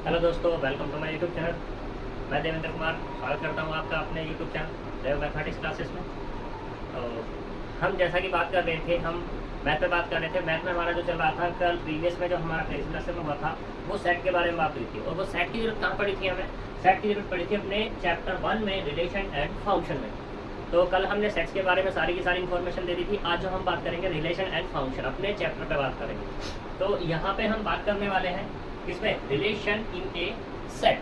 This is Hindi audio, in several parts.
हेलो दोस्तों, welcome to my YouTube channel. मैं देवेंद्र कुमार स्वागत करता हूं आपका अपने YouTube channel Dev mathematics classes में। तो हम जैसा कि बात कर रहे थे, हम मैथ पे बात कर रहे थे। मैथ में हमारा जो चल रहा था, कल प्रीवियस में जो हमारा क्लास में हुआ था, वो सेट के बारे में बात हुई थी। और वो सेट की जरूरत कहाँ पड़ी थी? हमें सेट की जरूरत पड़ी थी अपने चैप्टर 1 में, रिलेशन एंड फंक्शन में। तो कल हमने सेट्स के बारे में सारी की सारी इन्फॉर्मेशन दे दी थी। आज जो हम बात करेंगे रिलेशन एंड फंक्शन, अपने चैप्टर पे बात करेंगे। तो यहाँ पे हम बात करने वाले हैं किसमें? Relation in a set.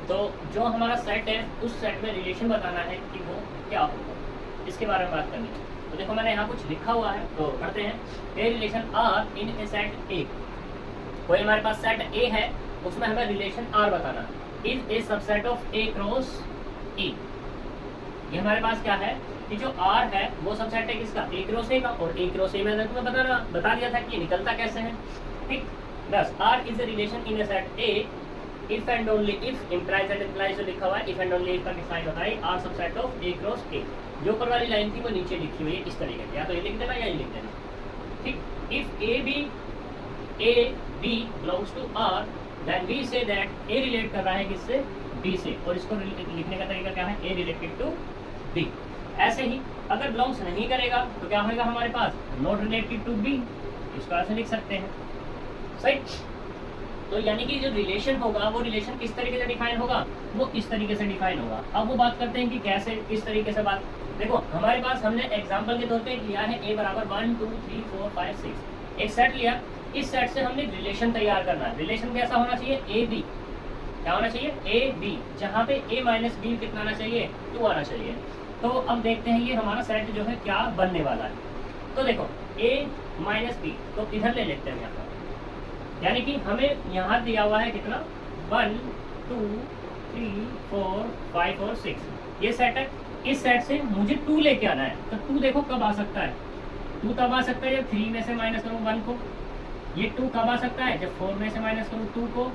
तो जो हमारा सेट है, उस सेट में रिलेशन बताना है कि वो क्या होगा, इसके बारे में बात करनी है। तो देखो, मैंने यहाँ कुछ लिखा हुआ है, तो पढ़ते हैं। A relation R in a set A. कोई हमारे पास सेट ए है, उसमें हमें रिलेशन आर बताना है। Is a subset of A cross E. ये हमारे पास क्या है कि जो आर है वो सबसेट है किसका? ए क्रॉस ए का। और ए क्रॉस ए मैंने तुम्हें बता दिया था कि ये निकलता कैसे है, ठीक। बस R is a relation in a set A if and only if. Implies and implies जो लिखा हुआ है, इफ एंड ओनली इफ का डिफाइन होता है R subset of A cross A. जो ऊपर वाली लाइन थी वो नीचे लिखी हुई है इस तरीके से, या तो ये लिख देना या ये लिख देना, ठीक। If A B belongs to R, then we say that A relate कर रहा है किससे? बी से। और इसको लिखने का तरीका क्या है? ए रिलेटेड टू बी। ऐसे ही अगर बिलोंग्स नहीं करेगा तो क्या होगा हमारे पास? Not related to B. इसको ऐसे लिख सकते हैं, सही। तो यानी कि जो रिलेशन होगा, वो रिलेशन किस तरीके से डिफाइन होगा? वो इस तरीके से डिफाइन होगा। अब वो बात करते हैं कि कैसे, किस तरीके से बात। देखो, हमारे पास हमने एग्जांपल के तौर पे लिया है ए बराबर 1 2 3 4 5 6। एक सेट लिया, इस सेट से हमने रिलेशन तैयार करना है। रिलेशन कैसा होना चाहिए? A B. क्या होना चाहिए? ए बी, जहाँ पे ए माइनस बी कितना आना चाहिए? 2 आना चाहिए। तो अब देखते हैं ये हमारा सेट जो है क्या बनने वाला है। तो देखो, ए माइनस बी, तो इधर ले लेते हैं यहाँ पर। यानी कि हमें यहाँ दिया हुआ है कितना? 1 2 3 4 5 और 6। ये सेट है। इस सेट से मुझे 2 लेके आना है। तो 2 देखो कब आ सकता है? 2 तब आ सकता है जब 3 में से माइनस करूँ 1 को। ये 2 कब आ सकता है? जब 4 में से माइनस करूँ 2 को।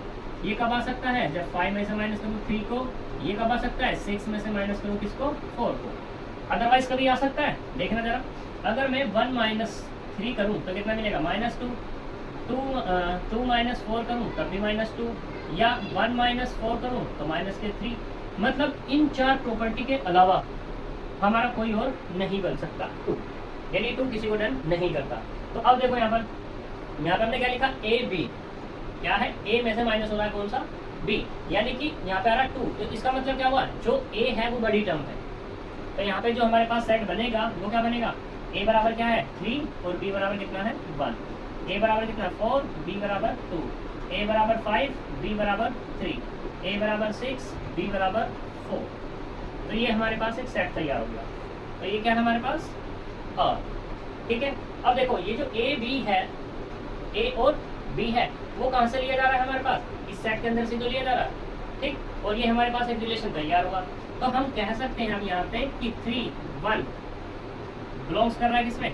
ये कब आ सकता है? जब 5 में से माइनस करूँ 3 को। ये कब आ सकता है? 6 में से माइनस करूँ किसको? 4 को। अदरवाइज कभी आ सकता है? देखना जरा, अगर मैं 1 माइनस 3 करूँ तो कितना मिलेगा? -2। 2 माइनस 4 करूँ तब भी -2, या 1 माइनस 4 करूँ तो -3। मतलब इन 4 प्रॉपर्टी के अलावा हमारा कोई और नहीं बन सकता 2, यानी 2 किसी को डन नहीं करता। तो अब देखो यहाँ पर हमने क्या लिखा? A B. क्या है? ए में से माइनस हो रहा है कौन सा? बी। यानी कि यहाँ पे आ रहा है 2। तो इसका मतलब क्या हुआ? जो ए है वो बड़ी टर्म है। तो यहाँ पे जो हमारे पास सेट बनेगा वो क्या बनेगा? ए बराबर क्या है? 3 और बी बराबर कितना है? 1। ए बराबर कितना? 4, बी बराबर 2। ए बराबर 5, बी बराबर 3। ए बराबर 6, बी बराबर 4। तो ये हमारे पास एक सेट तैयार हो गया। तो ये क्या है हमारे पास? और ठीक है। अब देखो, ये जो ए बी है, ए और बी है, वो कहाँ से लिया जा रहा है हमारे पास? इस सेट के अंदर से तो लिया जा रहा है, ठीक। और ये हमारे पास एक रिलेशन तैयार हुआ। तो हम कह सकते हैं हम यहाँ पे कि 3 1 बिलोंग्स कर रहा है किसमें?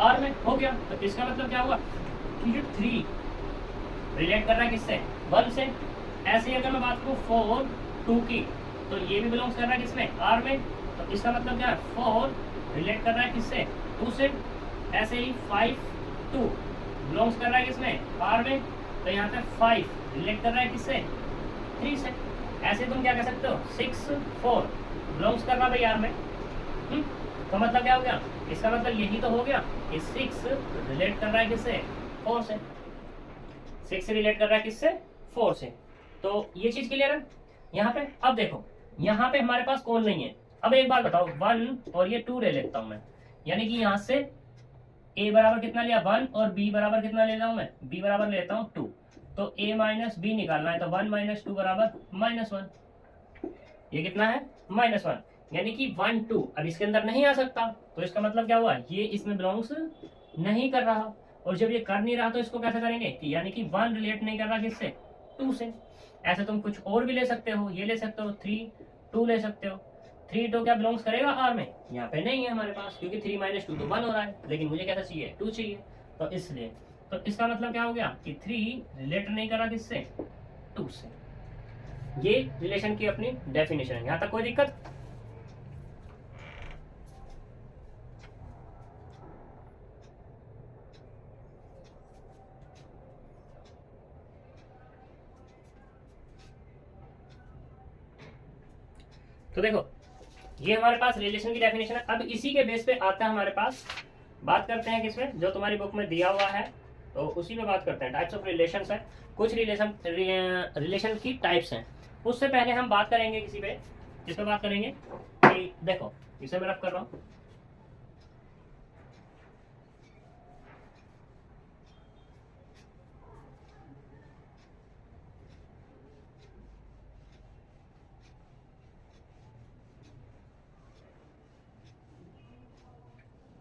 आर में। हो गया। तो इसका मतलब क्या हुआ कि जो 3 रिलेट कर रहा है किससे? 1 से। ऐसे ही अगर मैं बात करूँ 4 2 की, तो ये भी बिलोंग्स कर रहा है किसमें? आर में। तो इसका मतलब क्या है? 4 रिलेट कर रहा है किससे? 2 से। ऐसे ही 5 2 बिलोंग्स कर रहा है किसमें? आर में। तो यहाँ पे 5 रिलेट कर रहा है किससे? 3 से। ऐसे तुम क्या कह सकते हो? 6 4 बिलोंग्स कर रहा भाई आर में। तो मतलब क्या हो गया? इसका मतलब यही तो हो गया कि 6 रिलेट कर रहा है किससे? 4 से। 6 रिलेट कर रहा है किससे? 4 से। तो ये चीज क्लियर है यहाँ पे। अब देखो, यहाँ पे हमारे पास कौन नहीं है। अब एक बात बताओ, 1 और ये 2 ले लेता हूं मैं। यानी कि यहाँ से ए बराबर कितना लिया? 1, और बी बराबर कितना ले रहा हूं मैं? बी बराबर लेता हूँ 2। तो ए माइनस बी निकालना है, तो 1 माइनस 2 बराबर -1। ये कितना है? -1। यानी कि 1 2 अब इसके अंदर नहीं आ सकता। तो इसका मतलब क्या हुआ? ये इसमें बिलोंग्स नहीं कर रहा। और जब ये कर नहीं रहा तो इसको कैसे करेंगे कि यानी कि 1 रिलेट नहीं कर रहा किससे? 2 से। ऐसे तुम कुछ और भी ले सकते हो, ये ले सकते हो 3 2 ले सकते हो। 3 2 क्या बिलोंग्स करेगा आर में? यहाँ पे नहीं है हमारे पास, क्योंकि 3 माइनस 2 तो 1 हो रहा है, लेकिन मुझे कैसा चाहिए? 2 चाहिए। तो इसलिए तो इसका मतलब क्या हो गया कि 3 रिलेट नहीं कर रहा किससे? 2 से। ये रिलेशन की अपनी डेफिनेशन है। यहाँ तक कोई दिक्कत? तो देखो ये हमारे पास रिलेशन की डेफिनेशन है। अब इसी के बेस पे आता है हमारे पास, बात करते हैं किसमें, जो तुम्हारी बुक में दिया हुआ है तो उसी पे बात करते हैं। टाइप्स ऑफ रिलेशंस है, कुछ रिलेशन की टाइप्स हैं। उससे पहले हम बात करेंगे किसी पे, जिस पे बात करेंगे कि देखो इसे मैं रफ कर रहा हूँ।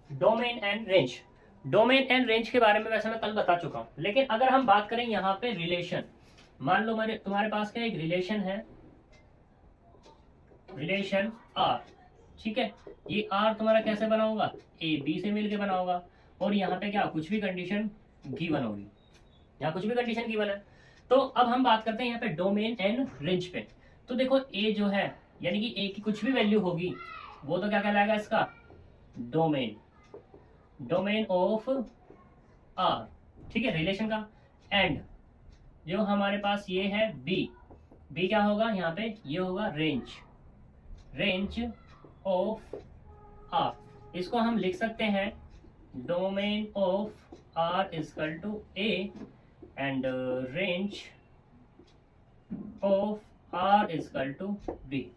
Domain and range, domain and range के बारे में वैसे मैं कल बता चुका हूं, लेकिन अगर हम बात करें यहाँ पे रिलेशन, मान लो तुम्हारे पास क्या एक रिलेशन है, रिलेशन आर, ठीक है। ये आर तुम्हारा कैसे बना होगा, ए बी से मिलके बना होगा, और यहाँ पे क्या कुछ भी कंडीशन गिवन होगी, यहाँ कुछ भी कंडीशन गिवन है। तो अब हम बात करते हैं यहाँ पे डोमेन एंड रेंज पे। तो देखो ए जो है, यानी कि ए की कुछ भी वैल्यू होगी वो तो क्या कहलाएगा इसका, डोमेन, डोमेन ऑफ आर, ठीक है, रिलेशन का। एंड जो हमारे पास ये है बी, बी क्या होगा यहाँ पे, ये होगा रेंज, रेंज ऑफ आर। इसको हम लिख सकते हैं domain of R equal to A and range of R equal to B.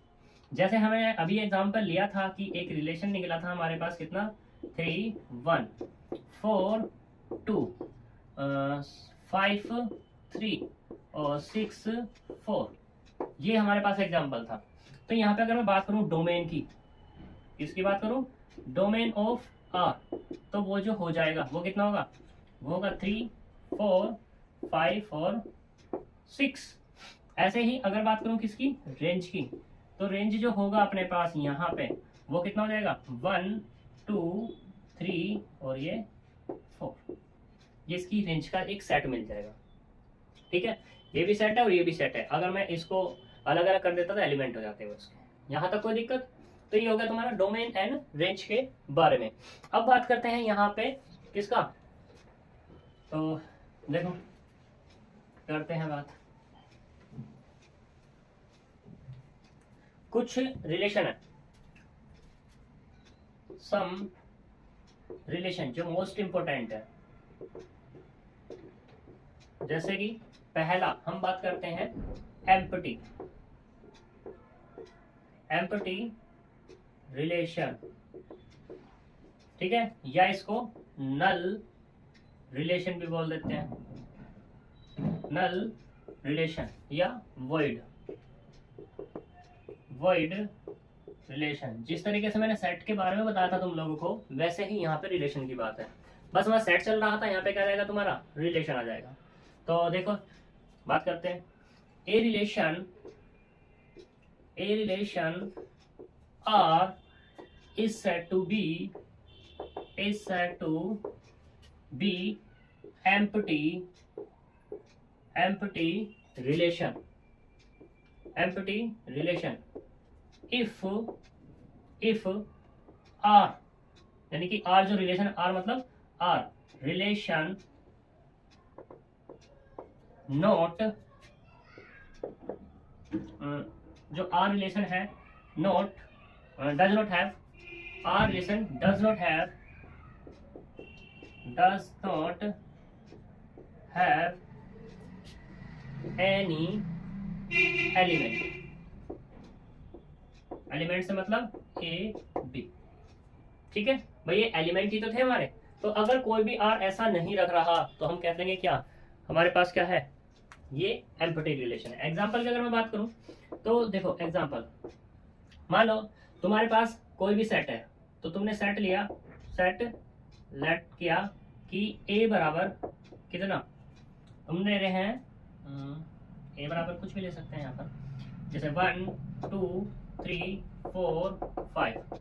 जैसे हमें अभी एग्जांपल लिया था कि एक रिलेशन निकला था हमारे पास कितना, 3 1 4 2 5 3 और 6 4, ये हमारे पास एग्जांपल था। तो यहाँ पे अगर मैं बात करूं डोमेन की, किसकी बात करूं, डोमेन ऑफ आर, तो वो जो हो जाएगा वो कितना होगा, वो होगा 3 4 5 और 6। ऐसे ही अगर बात करूं किसकी, रेंज की, तो रेंज जो होगा अपने पास यहाँ पे वो कितना हो जाएगा, 1 2 3 और ये 4, ये इसकी रेंज का एक सेट मिल जाएगा, ठीक है। ये भी सेट है और ये भी सेट है। अगर मैं इसको अलग अलग कर देता तो एलिमेंट हो जाते हैं उसके, यहाँ तक कोई दिक्कत। तो ये हो गया तुम्हारा डोमेन एंड रेंज के बारे में। अब बात करते हैं यहाँ पे किसका, तो देखो करते हैं बात, कुछ रिलेशन है, सम रिलेशन जो मोस्ट इंपोर्टेंट है, जैसे कि पहला हम बात करते हैं एम्प्टी, एम्प्टी रिलेशन, ठीक है, या इसको नल रिलेशन भी बोल देते हैं, नल रिलेशन या वॉइड, वॉइड रिलेशन। जिस तरीके से मैंने सेट के बारे में बताया था तुम लोगों को, वैसे ही यहाँ पे रिलेशन की बात है। बस वहाँ सेट चल रहा था, यहाँ पे क्या रहेगा तुम्हारा, रिलेशन आ जाएगा। तो देखो बात करते हैं, a relation R is said to be empty relation, empty relation if R, यानी कि R जो रिलेशन, R मतलब R रिलेशन नॉट, जो R रिलेशन है not, does not have, R relation does not have any element, element से मतलब ए बी, ठीक है भाई, ये एलिमेंट ही तो थे हमारे। तो अगर कोई भी आर ऐसा नहीं रख रहा तो हम कह देंगे क्या, हमारे पास क्या है, ये एम्प्टी रिलेशन है। एग्जांपल की अगर मैं बात करूं तो देखो एग्जांपल, मान लो तुम्हारे पास कोई भी सेट है, तो तुमने सेट लिया, सेट लेट किया कि ए बराबर कितना, तुम ले रहे हैं ए बराबर कुछ भी ले सकते हैं यहाँ पर, जैसे 1 2 3 4 5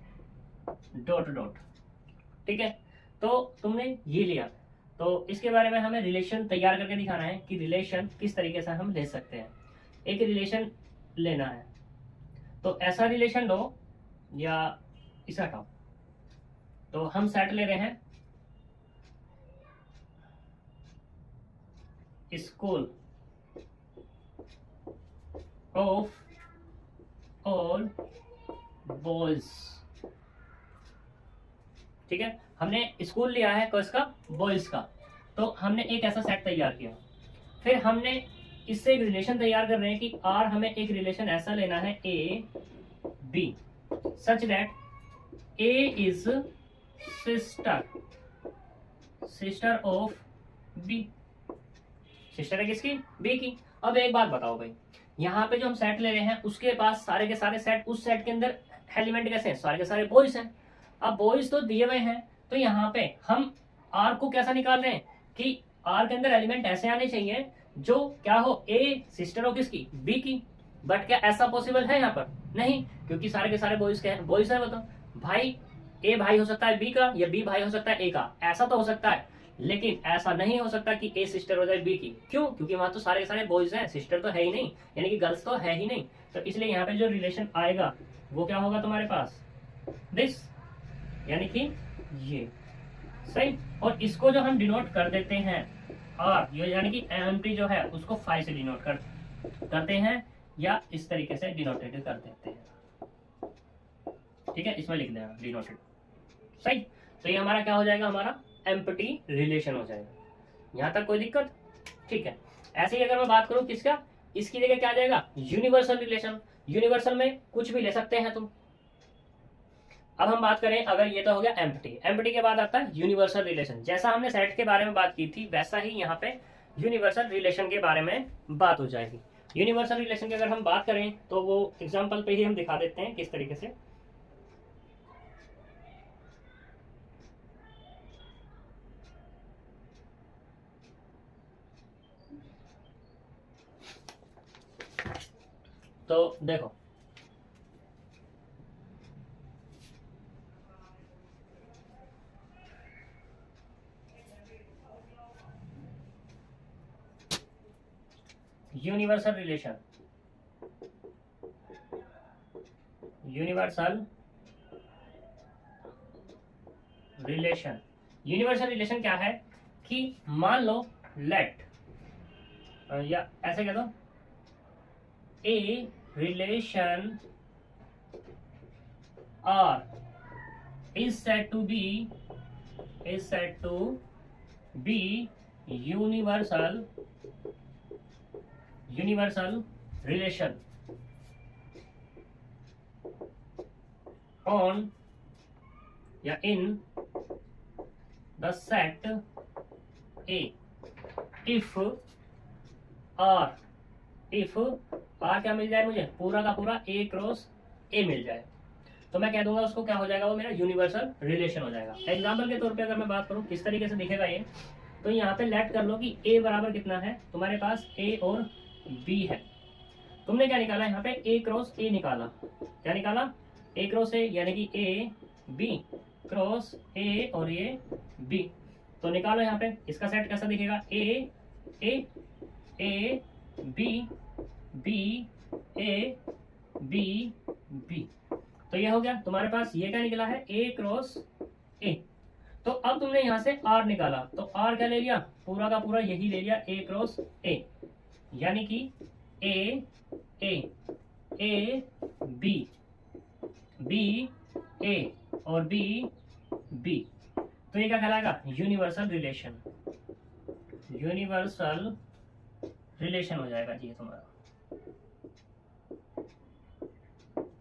डॉट डॉट, ठीक है। तो तुमने ये लिया, तो इसके बारे में हमें रिलेशन तैयार करके दिखाना है कि रिलेशन किस तरीके से हम ले सकते हैं। एक रिलेशन लेना है, तो ऐसा रिलेशन लो या इसे हटाओ। तो हम सेट ले रहे हैं स्कूल ऑफ ऑल बॉयज। ठीक है, हमने स्कूल लिया है किसका, बॉयज का, तो हमने एक ऐसा सेट तैयार किया। फिर हमने इससे एक रिलेशन तैयार कर रहे हैं कि आर, हमें एक रिलेशन ऐसा लेना है A B such that A is sister of B. Sister है किसकी, बी की। अब एक बात बताओ भाई, यहाँ पे जो हम सेट ले रहे हैं उसके पास सारे के सारे सेट, उस सेट के अंदर एलिमेंट कैसे हैं, सारे के सारे बॉयज हैं। अब बॉयज तो दिए हुए हैं, तो यहाँ पे हम आर को कैसा निकाल रहे हैं कि आर के अंदर एलिमेंट ऐसे आने चाहिए जो क्या हो, ए सिस्टर हो किसकी, बी की। बट क्या ऐसा पॉसिबल है यहाँ पर, नहीं, क्योंकि सारे के सारे बॉयज क्या है, बॉयज है। बताओ भाई, ए भाई हो सकता है बी का, या बी भाई हो सकता है ए का, ऐसा तो हो सकता है, लेकिन ऐसा नहीं हो सकता कि ए सिस्टर हो जाए बी की। क्यों, क्योंकि वहां तो सारे के सारे बॉयज हैं, सिस्टर तो है ही नहीं, यानी कि गर्ल्स तो है ही नहीं। तो इसलिए यहाँ पे जो रिलेशन आएगा वो क्या होगा तुम्हारे पास, दिस, यानी कि ये सही। और इसको जो हम डिनोट कर देते हैं आर, यानी कि एम्प्टी जो है उसको फाइव से डिनोट करते हैं, या इस तरीके से डिनोटेड कर देते हैं। ठीक है, इसमें लिख देना डिनोटेड, सही। तो ये हमारा क्या हो जाएगा, हमारा एम्प्टी रिलेशन हो जाएगा। यहां तक कोई दिक्कत, ठीक है। ऐसे ही अगर मैं बात करूं किसका, इसकी जगह क्या आ जाएगा, यूनिवर्सल रिलेशन। यूनिवर्सल में कुछ भी ले सकते हैं तुम। अब हम बात करें, अगर ये तो हो गया एम्प्टी, एम्प्टी के बाद आता है यूनिवर्सल रिलेशन। जैसा हमने सेट के बारे में बात की थी, वैसा ही यहाँ पे यूनिवर्सल रिलेशन के बारे में बात हो जाएगी। यूनिवर्सल रिलेशन की अगर हम बात करें तो वो एग्जांपल पे ही हम दिखा देते हैं किस तरीके से। तो देखो, universal relation, universal relation, universal relation क्या है कि मान लो लेट, या ऐसे कह दो, a relation R is said to be universal relation on या in the set A if R क्या मिल जाए मुझे, पूरा का पूरा A क्रॉस A मिल जाए, तो मैं कह दूंगा उसको क्या हो जाएगा, वो मेरा यूनिवर्सल रिलेशन हो जाएगा। एग्जाम्पल के तौर पे अगर मैं बात करूं किस तरीके से दिखेगा ये, तो यहाँ पे लेट कर लो कि A बराबर कितना है तुम्हारे पास, A और B है। तुमने क्या निकाला यहाँ पे, A क्रॉस A निकाला। क्या निकाला, A क्रॉस A, यानी कि A B क्रॉस A और ये B। तो निकालो यहाँ पे, इसका सेट कैसा दिखेगा, A B B A B B। तो ये हो गया तुम्हारे पास, ये क्या निकला है, A क्रॉस A। तो अब तुमने यहां से R निकाला, तो R क्या ले लिया, पूरा का पूरा यही ले लिया, A क्रॉस A, यानी कि A B B A और B B। तो ये क्या कहलाएगा, यूनिवर्सल रिलेशन हो जाएगा जी तुम्हारा।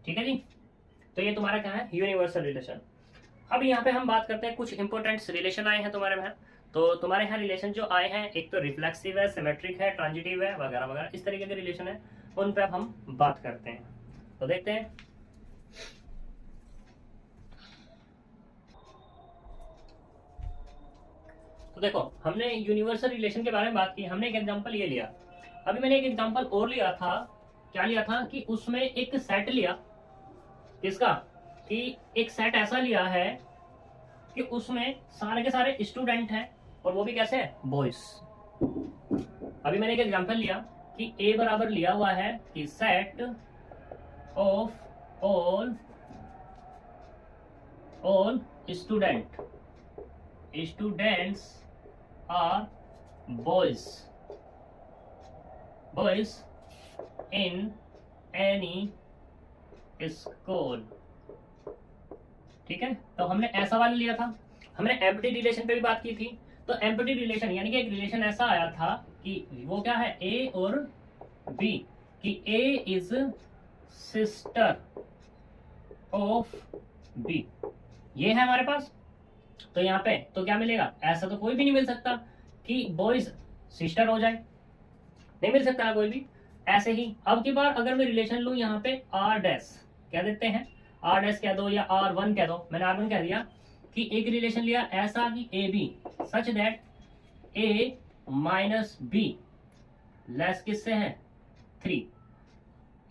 ठीक है जी, तो ये तुम्हारा क्या है, यूनिवर्सल रिलेशन। अब यहाँ पे हम बात करते हैं, कुछ इंपॉर्टेंट रिलेशन आए हैं तुम्हारे में। तो तुम्हारे यहाँ रिलेशन जो आए हैं, एक तो रिफ्लेक्सिव है, सिमेट्रिक है, ट्रांजिटिव है, वगैरह वगैरह, इस तरीके के रिलेशन है, उन पे अब हम बात करते हैं। तो देखते हैं, तो देखो हमने यूनिवर्सल रिलेशन के बारे में बात की, हमने एक एग्जांपल ये लिया। अभी मैंने एक एग्जांपल और लिया था, क्या लिया था कि उसमें एक सेट लिया, किसका, कि एक सेट ऐसा लिया है कि उसमें सारे के सारे स्टूडेंट हैं, और वो भी कैसे है, बॉयज। अभी मैंने एक एग्जांपल लिया कि ए बराबर लिया हुआ है कि set of all students are boys in any school. ठीक है, तो हमने ऐसा वाला लिया था। हमने एम्प्टी रिलेशन पे भी बात की थी। तो एम्प्टी रिलेशन यानी कि एक रिलेशन ऐसा आया था कि वो क्या है, ए और बी, कि ए इज सिस्टर ऑफ बी, ये है हमारे पास। तो यहाँ पे तो क्या मिलेगा, ऐसा तो कोई भी नहीं मिल सकता कि बॉयज सिस्टर हो जाए, नहीं मिल सकता है कोई भी। ऐसे ही अब की बार अगर मैं रिलेशन लूं यहाँ पे आर डैश, क्या देते हैं, आर डैश कह दो या आर वन कह दो, मैंने आर वन कह दिया, कि एक रिलेशन लिया ऐसा कि A B such that A minus B less किससे है, 3,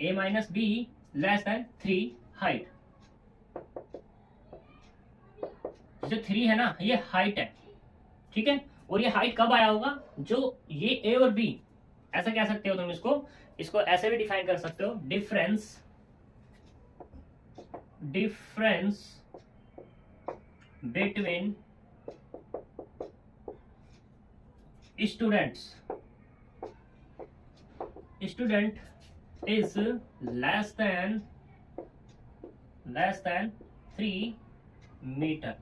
A minus B less than 3 height. जो 3 है ना, ये हाइट है, ठीक है। और ये हाइट कब आया होगा, जो ये ए और बी, ऐसा कह सकते हो तुम इसको ऐसे भी डिफाइन कर सकते हो, difference between student is less than 3 metre,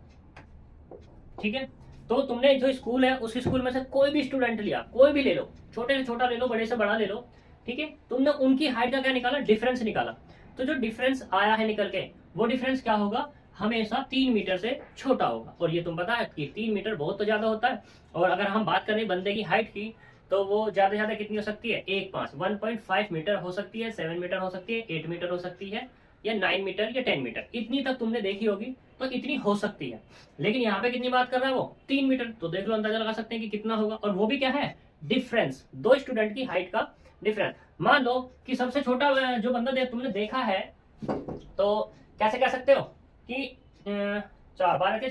ठीक है। तो तुमने जो स्कूल है उस स्कूल में से कोई भी स्टूडेंट लिया, कोई भी ले लो, छोटे से छोटा ले लो, बड़े से बड़ा ले लो, ठीक है। तुमने उनकी हाइट का क्या निकाला, डिफरेंस निकाला। तो जो डिफरेंस आया है निकल के, वो डिफरेंस क्या होगा, हमेशा 3 मीटर से छोटा होगा। और ये तुम पता है कि 3 मीटर बहुत तो ज्यादा होता है। और अगर हम बात करें बंदे की हाइट की, तो वो ज्यादा से ज्यादा कितनी हो सकती है, 1.5 मीटर हो सकती है, 7 मीटर हो सकती है, 8 मीटर हो सकती है, या 9 मीटर या 10 मीटर, इतनी तक तुमने देखी होगी, तो इतनी हो सकती है। लेकिन यहाँ पे कितनी बात कर रहा है वो, 3 मीटर। तो देख लो, अंदाजा लगा सकते हैं कि कितना होगा। और वो भी क्या है, डिफरेंस, दो स्टूडेंट की हाइट का डिफरेंस। मान लो कि सबसे छोटा जो बंदा तुमने देखा है, तो कैसे कह सकते हो कि 4 12 के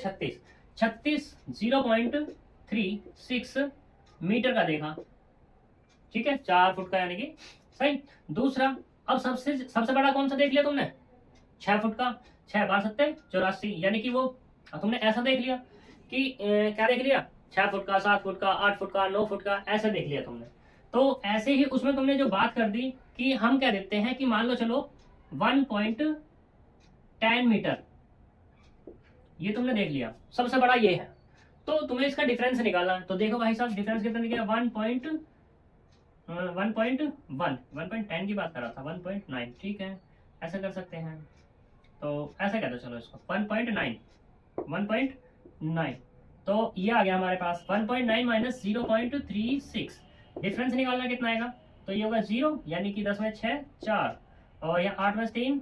36 0.36 मीटर का देखा, ठीक है, 4 फुट का, यानी कि सही। दूसरा, अब सबसे बड़ा कौन सा देख लिया तुमने, 6 फुट का, 6 12 7 84, यानी कि वो तुमने ऐसा देख लिया कि क्या देख लिया, 6 फुट का, 7 फुट का, 8 फुट का, 9 फुट का, ऐसे देख लिया तुमने। तो ऐसे ही उसमें तुमने जो बात कर दी कि हम क्या देते हैं कि मान लो चलो 1.10 मीटर, ये तुमने देख लिया, सबसे बड़ा ये है। तो तुम्हें इसका डिफरेंस निकालना है। तो देखो भाई साहब, डिफरेंस कितना निकला, 1.10 की बात कर रहा था, 1.9, ठीक है, ऐसा कर सकते हैं। तो ऐसा कह दो चलो इसको, 1.9, तो ये आ गया हमारे पास 1.9 माइनस 0.36, डिफरेंस निकालना कितना आएगा, तो ये होगा 0, यानी कि 10 में 6 4, और यहाँ 8 में 3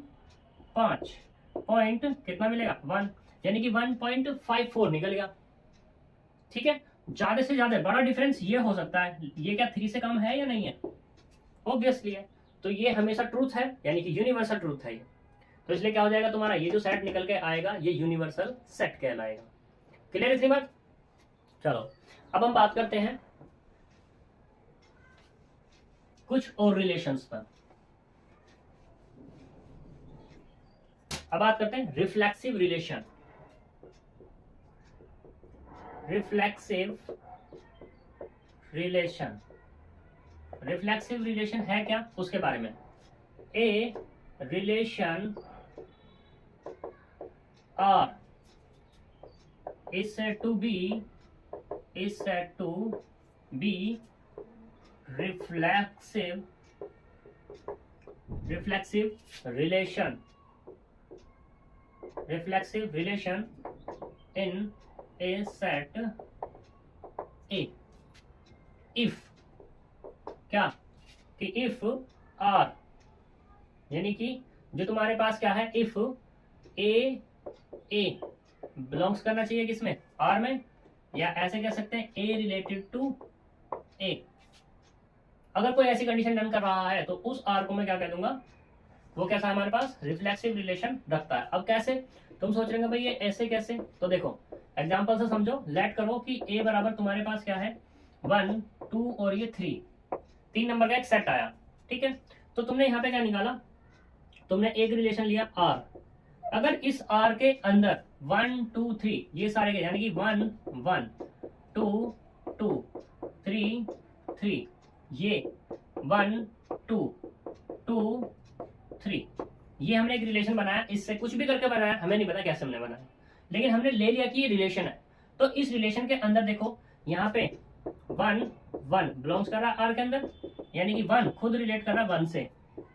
5, पॉइंट कितना मिलेगा 1, यानी कि 1.54 निकल गया, ठीक है। ज्यादा से ज्यादा बड़ा डिफरेंस ये हो सकता है, ये क्या 3 से कम है या नहीं है, ऑब्वियसली है। तो ये हमेशा ट्रूथ है, यानी कि यूनिवर्सल ट्रूथ है ये। तो इसलिए क्या हो जाएगा, तुम्हारा ये जो सेट निकल के आएगा, ये यूनिवर्सल सेट कहलाएगा। क्लियर है इतनी बात। चलो अब हम बात करते हैं कुछ और रिलेशंस पर। अब बात करते हैं रिफ्लेक्सिव रिलेशन। रिफ्लेक्सिव रिलेशन है क्या, उसके बारे में। A relation R is said to be reflexive relation in a set A if क्या, कि if R, यानी कि जो तुम्हारे पास क्या है, if A बिलोंग्स करना चाहिए किसमें, R में, या ऐसे कह सकते हैं A रिलेटेड टू A। अगर कोई ऐसी कंडीशन रन कर रहा है तो उस R को मैं क्या कह दूंगा, वो कैसा हमारे पास रिफ्लेक्सिव रिलेशन रखता है। अब कैसे, तुम सोच रहे हो भाई ये ऐसे कैसे, तो देखो एग्जांपल से समझो। लेट करो कि A बराबर तुम्हारे पास क्या है 1 2 और ये 3 नंबर का एक सेट आया, ठीक है। तो तुमने यहाँ पे क्या निकाला, तुमने एक रिलेशन लिया R। अगर इस R के अंदर 1 2 3 ये सारे के, यानी कि 1 1 2 2 3 3, ये 1 2 2 3, ये हमने एक रिलेशन बनाया, इससे कुछ भी करके बनाया, हमें नहीं पता कैसे हमने बनाया, लेकिन हमने ले लिया कि ये रिलेशन है। तो इस रिलेशन के अंदर देखो यहाँ पे 1 1 बिलोंग्स कर रहा है आर के अंदर, यानी कि 1 खुद रिलेट कर रहा है 1 से।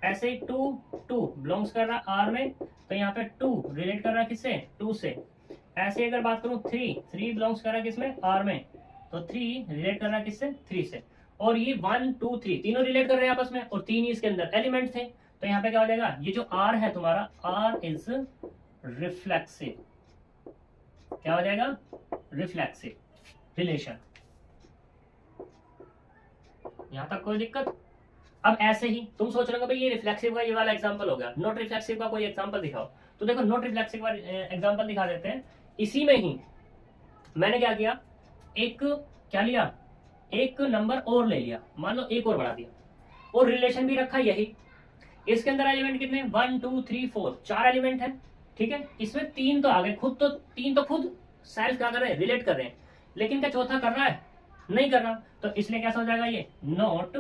ऐसे ही 2 2 बिलोंग्स कर रहा है आर में, तो यहाँ पे 2 रिलेट कर रहा है किससे, 2 से। ऐसे अगर बात करूं 3 3 बिलोंग्स कर रहा है किसमें, आर में, तो 3 रिलेट कर रहा है किससे, 3 से। और ये 1 2 3 तीनों रिलेट कर रहे हैं आपस में, और 3 ही इसके अंदर एलिमेंट थे। तो यहाँ पे क्या हो जाएगा, ये जो आर है तुम्हारा, आर इज रिफ्लेक्सिव। क्या हो जाएगा, रिफ्लेक्सिव रिलेशन। यहां तक कोई दिक्कत। अब ऐसे ही तुम सोच रहे हो भाई ये रिफ्लेक्सिव का ये वाला एग्जांपल हो गया, नॉट रिफ्लेक्सिव का कोई एग्जांपल दिखाओ। तो देखो नॉट रिफ्लेक्सिव का एग्जांपल दिखा देते हैं। इसी में ही मैंने क्या किया, एक क्या लिया, एक नंबर और ले लिया, मान लो एक और बढ़ा दिया, और रिलेशन भी रखा यही। इसके अंदर एलिमेंट कितने, 1 2 3 4 4 एलिमेंट है, ठीक है। इसमें 3 तो आ गए खुद, तो 3 तो खुद सेल्फ क्या कर रहे हैं, रिलेट कर रहे हैं। लेकिन क्या चौथा कर रहा है, नहीं कर रहा। तो इसलिए कैसा हो जाएगा ये, नॉट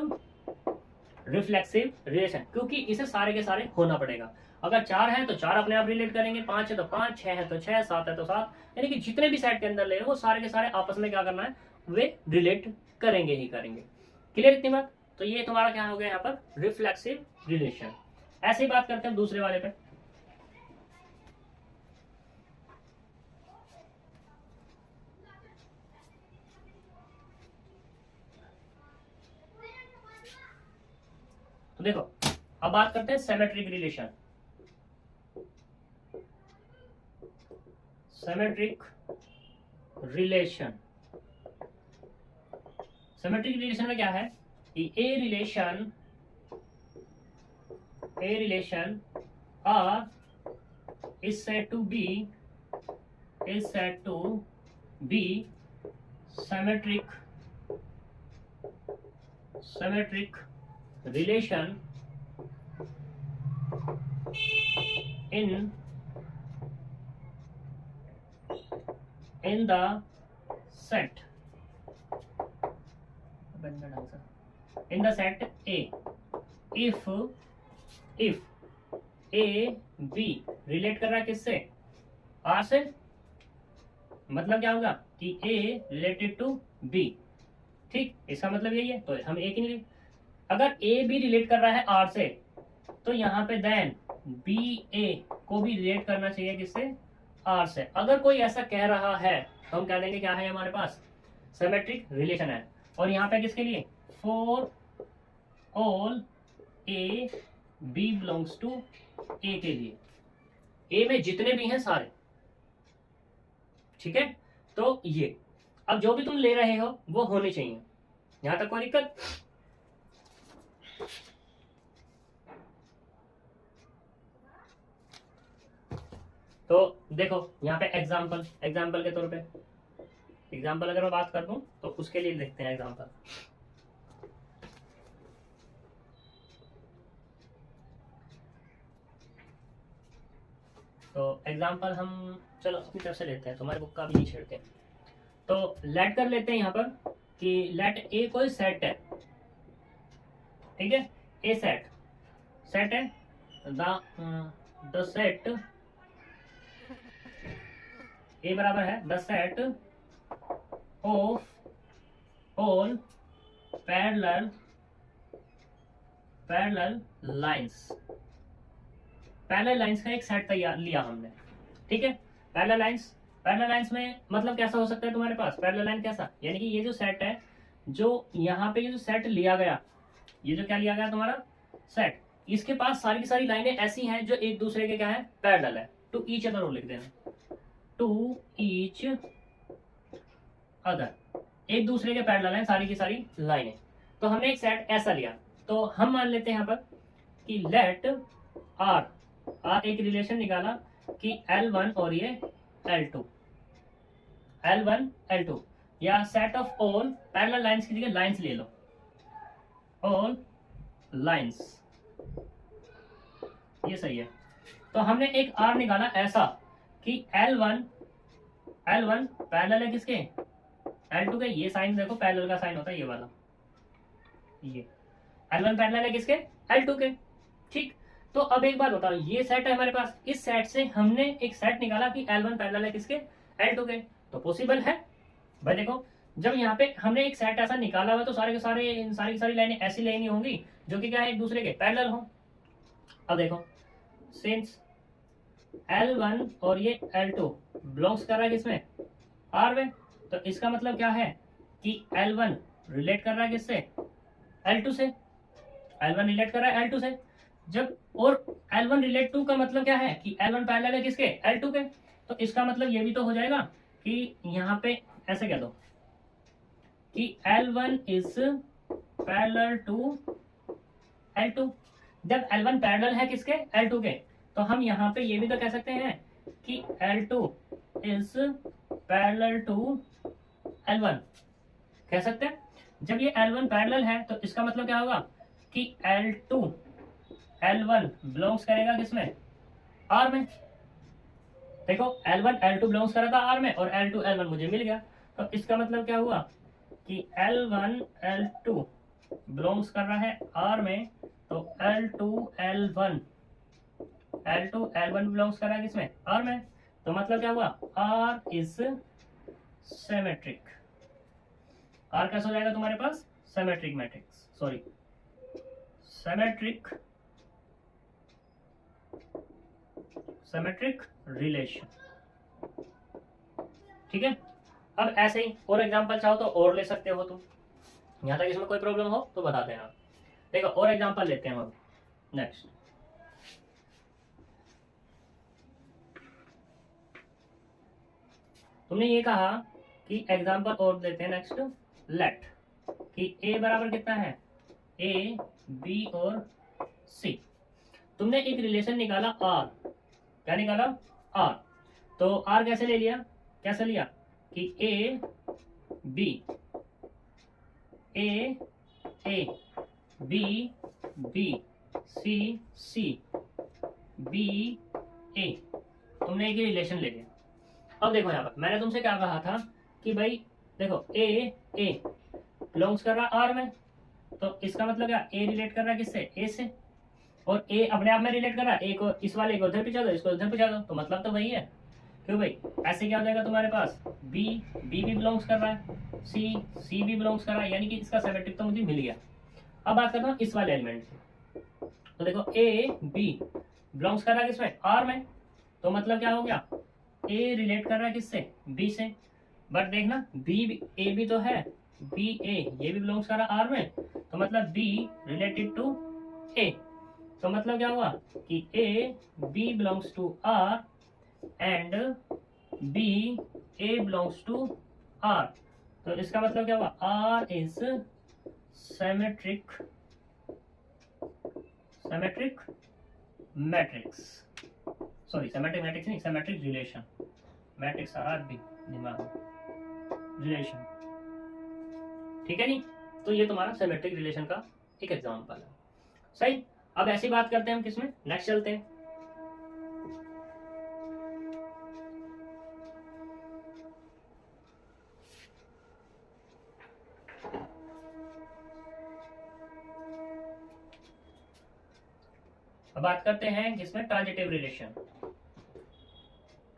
रिफ्लेक्सिव रिलेशन, क्योंकि इसे सारे के सारे होना पड़ेगा। अगर 4 है तो 4 अपने आप रिलेट करेंगे, 5 है तो 5, 6 है तो 6, 7 है तो 7, यानी कि जितने भी सेट के अंदर ले वो सारे के सारे आपस में क्या करना है, वे रिलेट करेंगे ही करेंगे। क्लियर इतनी बात। तो ये तुम्हारा क्या हो गया यहाँ पर, रिफ्लेक्सिव रिलेशन। ऐसे ही बात करते हैं दूसरे वाले पे। तो देखो अब बात करते हैं symmetric relation. Symmetric relation, symmetric relation में क्या है कि a relation R is said to be symmetric relation in the set A if A B relate कर रहा है किससे, आर से। मतलब क्या होगा कि A रिलेटेड टू B, ठीक, इसका मतलब यही है। तो हम एक ही नहीं, अगर A B रिलेट कर रहा है आर से, तो यहाँ पे देन B A को भी रिलेट करना चाहिए किससे, आर से। अगर कोई ऐसा कह रहा है तो हम कह देंगे क्या है हमारे पास, सिमेट्रिक रिलेशन है। और यहाँ पे किसके लिए, for all A B belongs to A के लिए, A में जितने भी हैं सारे, ठीक है। तो ये अब जो भी तुम ले रहे हो वो होने चाहिए, यहां तक कोई दिक्कत। तो देखो यहाँ पे एग्जाम्पल के तौर पे, एग्जाम्पल अगर मैं बात कर दूं तो उसके लिए देखते हैं एग्जाम्पल। तो एग्जाम्पल हम चलो अपनी तरफ से लेते हैं, तुम्हारी बुक का भी नहीं छेड़ते। तो लेट कर लेते हैं यहाँ पर कि लेट ए कोई सेट है, ठीक है। ए सेट है, द सेट ए बराबर है the set of all parallel lines. Parallel lines का एक सेट तैयार लिया हमने, ठीक है। पैरेलल लाइंस में मतलब कैसा हो सकता है तुम्हारे पास, पैरेलल लाइन कैसा, यानी कि ये जो सेट है, जो यहाँ पे ये जो सेट लिया गया, ये जो क्या लिया गया तुम्हारा सेट, इसके पास सारी की सारी लाइनें ऐसी हैं जो एक दूसरे के क्या है, पैरेलल है। टू ईच अदर लिख देना, टू ईच अदर, एक दूसरे के पैरेलल हैं सारी की सारी लाइनें। तो हमने एक सेट ऐसा लिया, तो हम मान लेते हैं यहाँ पर कि लेट आर एक रिलेशन निकाला कि L1 और ये L2 या set of all parallel lines की जगह लाइंस ले लो, ऑल लाइंस, ये सही है। तो हमने एक R निकाला ऐसा कि L1 पैरेलल है किसके, L2 के। ये साइन देखो पैरेलल का साइन होता है ये वाला, ये L1 पैरेलल है किसके, L2 के, ठीक। तो अब एक बात बताओ, ये सेट है हमारे पास, इस सेट से हमने एक सेट निकाला कि L1 पैरेलल है किसके, L2 के, तो पॉसिबल है भाई। देखो जब यहाँ पे हमने एक सेट ऐसा निकाला हुआ तो सारे के सारे सारी की सारी लाइनें ऐसी लेनी होंगी जो कि क्या है, एक दूसरे के पैरेलल हो। अब देखो सिंस L1 और ये L2 बिलोंग्स कर रहा है किसमें, R में, तो इसका मतलब क्या है कि L1 रिलेट कर रहा है किससे, L2 से, L1 रिलेट कर रहा है L2 से। जब और L1 रिलेट टू का मतलब क्या है कि L1 पैरेलल है किसके, L2 के, तो इसका मतलब ये भी तो हो जाएगा कि यहाँ पे ऐसे कह दो कि L1 is parallel to L2। जब L1 पैरेलल है किसके, L2 के, तो हम यहाँ पे ये भी तो कह सकते हैं कि L2 is parallel to L1, कह सकते हैं। जब ये L1 पैरेलल है तो इसका मतलब क्या होगा कि L1 बिलोंग्स करेगा किसमें, R में। देखो L1 L2 बिलोंग्स कर रहा था R में और L2 L1 मुझे मिल गया, तो इसका मतलब क्या हुआ कि L1 L2 बिलोंग्स कर रहा है R में, तो L2 L1 बिलोंग्स कर रहा है किसमें, R में, तो मतलब क्या हुआ, R इज सिमेट्रिक। R कैसा हो जाएगा तुम्हारे पास, symmetric matrix, sorry symmetric relation. ठीक है। अब ऐसे ही और एग्जांपल चाहो तो और ले सकते हो तुम, यहां तक इसमें कोई प्रॉब्लम हो तो बता देना। देखो और एग्जांपल लेते हैं हम नेक्स्ट। तुमने ये कहा कि एग्जांपल और लेते हैं नेक्स्ट, लेट कि a बराबर कितना है, a b और c। तुमने एक रिलेशन निकाला r, क्या निकाला, r, तो r कैसे ले लिया, कैसे लिया कि a b b c c b a, तुमने एक ही रिलेशन ले लिया। अब देखो यहाँ पर मैंने तुमसे क्या कहा था कि भाई देखो a बिलोंग्स कर रहा R में, तो इसका मतलब क्या, a रिलेट कर रहा है किससे, a से, और a अपने आप में रिलेट कर रहा है, a को इस वाले को उधर पिछा दो, इसको उधर पिछा दो, तो मतलब तो वही है। क्यों भाई, ऐसे क्या हो जाएगा तुम्हारे पास, b भी बिलोंग्स कर रहा है, c भी बिलोंग्स कर रहा है, यानी कि इसका सिमेट्रिक तो मुझे मिल गया। अब बात करता हूँ इस वाले एलिमेंट की, तो देखो a b बिलोंग्स कर रहा है किसमें, R में, तो मतलब क्या हो गया, a रिलेट कर रहा है किससे, b से, बट देखना a भी तो है, b a ये भी बिलोंग्स कर रहा है R में, तो मतलब b रिलेटेड टू a, तो मतलब क्या हुआ कि a b belongs to R and b a belongs to R, तो इसका मतलब क्या हुआ, R is symmetric matrix, sorry symmetric matrix नहीं, सिमेट्रिक रिलेशन, मैट्रिक्स आर भी दिमाग रिलेशन। ठीक है नहीं, तो ये तुम्हारा सिमेट्रिक रिलेशन का एक एग्जांपल है। सही। अब ऐसी बात करते हैं हम किसमें, नेक्स्ट चलते हैं। अब बात करते हैं किसमें, ट्रांजिटिव रिलेशन।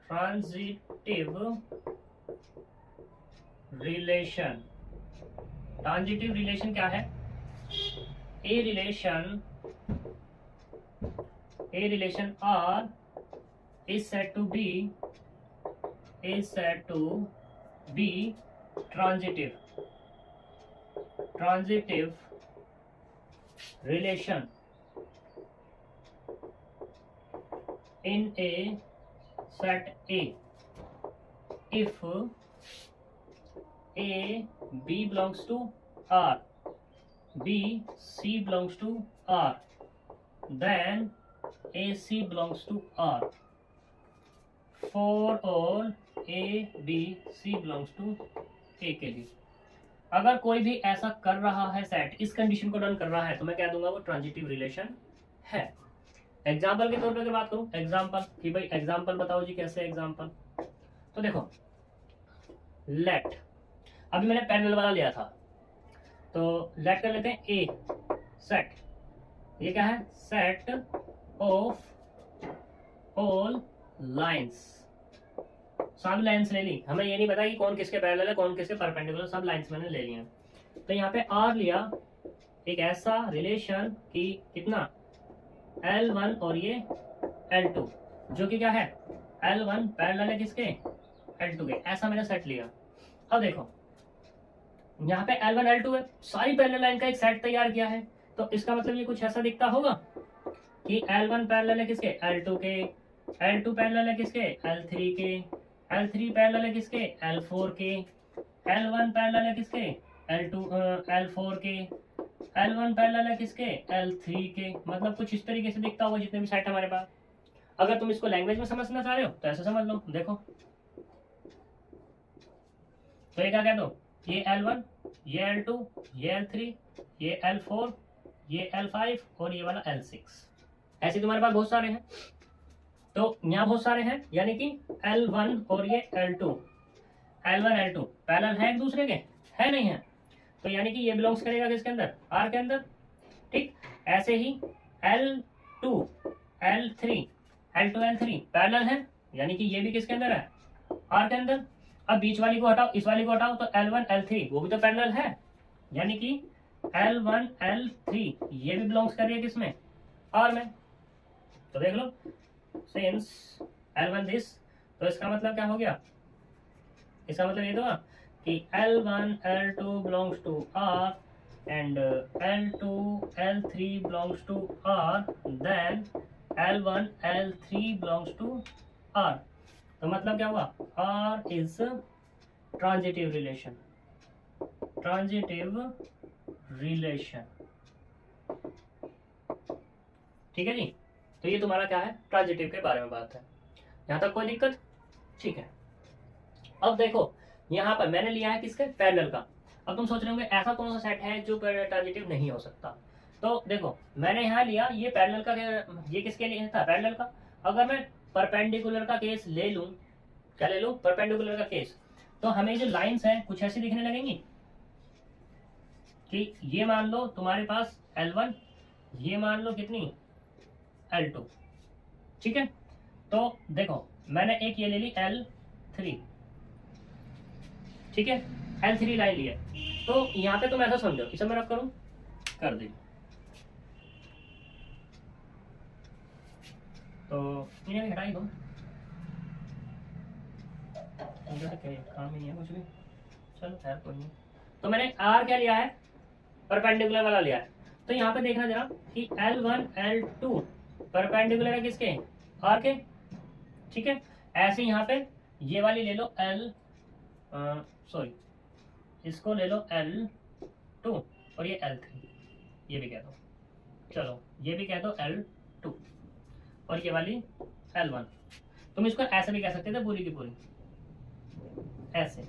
ट्रांजिटिव रिलेशन क्या है, a relation R is said to be transitive relation in a set A if A B belongs to R, B C belongs to R, then AC belongs to R. For all A B C belongs to A के लिए अगर कोई भी ऐसा कर रहा है सेट, इस कंडीशन को डन कर रहा है, तो मैं कह दूंगा वो ट्रांजिटिव रिलेशन है। एग्जाम्पल के तौर पर अगर बात करूं, एग्जाम्पल कि भाई एग्जाम्पल बताओ जी कैसे एग्जाम्पल, तो देखो लेट, अभी मैंने पैरेलल वाला लिया था, तो लेट कर लेते हैं ए सेट, ये क्या है सेट ऑफ ऑल लाइंस। सब लाइंस ले ली, हमें ये नहीं पता कि कौन किसके पैरेलल है कौन किसके परपेंडिकुलर, सब लाइंस मैंने ले लिया। तो यहाँ पे आर लिया एक ऐसा रिलेशन कि कितना L1 और ये L2, जो कि क्या है L1 पैरेलल है किसके L2 के, ऐसा मैंने सेट लिया। अब देखो यहाँ पे L1 L2 है, सारी पैरेलल लाइन का एक सेट तैयार किया है, तो इसका मतलब ये कुछ ऐसा दिखता होगा कि L1 पैरेलल है किसके L2 के, L2 पैरेलल है किसके L3 के, L3 पैरेलल है किसके L4 के, L1 पैरेलल है किसके L4 के, L1 पैरेलल है किसके L3 के। मतलब कुछ इस तरीके से दिखता होगा जितने भी सेट हमारे पास। अगर तुम इसको लैंग्वेज में समझना चाह रहे हो तो ऐसे समझ लो। देखो तो ये क्या कह दो, ये L1, ये L2, ये L3, ये L4, ये L5 और ये वाला L6। ऐसे तुम्हारे पास बहुत सारे हैं, तो यहाँ बहुत सारे हैं, यानी कि L1 और ये L2, L1 L2 पैरेलल है एक दूसरे के, है नहीं है, तो यानी कि ये बिलोंग्स करेगा किसके अंदर R के अंदर। ठीक, ऐसे ही L2 L3 पैरेलल है, यानी कि ये भी किसके अंदर है R के अंदर। अब बीच वाली को हटाओ, इस वाली को हटाओ, तो L1 L3 वो भी तो पैरेलल है, यानी कि L1 L3 ये भी बिलोंग्स कर रही है किसमें R में। तो देख लो सिंस L1 दिस, तो इसका मतलब क्या हो गया, इसका मतलब ये तो कि L1 L2 belongs to R and L2 L3 belongs to R, then L1 L3 belongs to R। तो मतलब क्या हुआ, R is transitive relation, ठीक है जी। तो ये तुम्हारा क्या है, ट्रांजिटिव के बारे में बात है। यहाँ तक कोई दिक्कत? ठीक है। अब देखो यहाँ पर मैंने लिया है किसके पैरेलल का। अब तुम सोच रहे होंगे ऐसा कौन सा सेट है जो ट्रांजिटिव नहीं हो सकता। तो देखो मैंने यहाँ लिया ये पैरेलल का, ये किसके लिए था पैरेलल का। अगर मैं परपेंडिकुलर का केस ले लूं, क्या ले लूं परपेंडिकुलर का केस, तो हमें जो लाइंस हैं कुछ ऐसी दिखने लगेंगी कि ये मान लो तुम्हारे पास L1, ये मान लो कितनी L2, ठीक है। तो देखो मैंने एक ये ले ली L3, ठीक है, L3 लाइन ली है। तो यहाँ पे तुम ऐसा समझो, इसे मैं रख करूं, कर दी, तो इन्हें भी हटा ही दो, काम ही नहीं है कुछ भी, चलो खैर कोई नहीं। तो मैंने R क्या लिया है, परपेंडिकुलर वाला लिया है। तो यहाँ पे देखना जरा कि L1 L2 परपेंडिकुलर है किसके R के, ठीक है। ऐसे यहाँ पे ये वाली ले लो इसको ले लो L2 और ये L3, ये भी कह दो, चलो ये भी कह दो L2 और ये वाली L1। तुम इसको ऐसे भी कह सकते थे पूरी की पूरी, ऐसे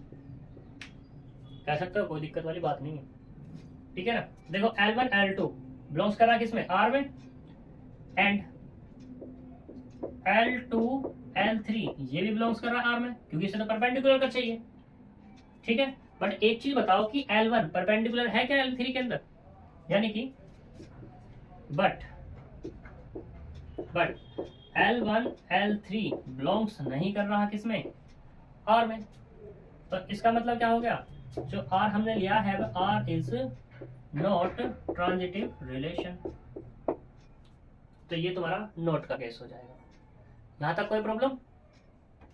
कह सकते हो, कोई दिक्कत वाली बात नहीं है, ठीक है ना। देखो L1 L2 बिलोंग्स कर रहा है किसमें R में, एंड L2 L3 ये भी बिलोंग्स कर रहा है R में, क्योंकि इसे तो परपेंडिकुलर का चाहिए, ठीक है। बट एक चीज बताओ कि L1 परपेंडिकुलर है क्या L3 के अंदर, यानी कि बट L1 L3 बिलोंग्स नहीं कर रहा किसमें R में। तो इसका मतलब क्या हो गया, जो R हमने लिया है R is not transitive relation. तो ये तुम्हारा नोट का केस हो जाएगा। यहां तक कोई प्रॉब्लम?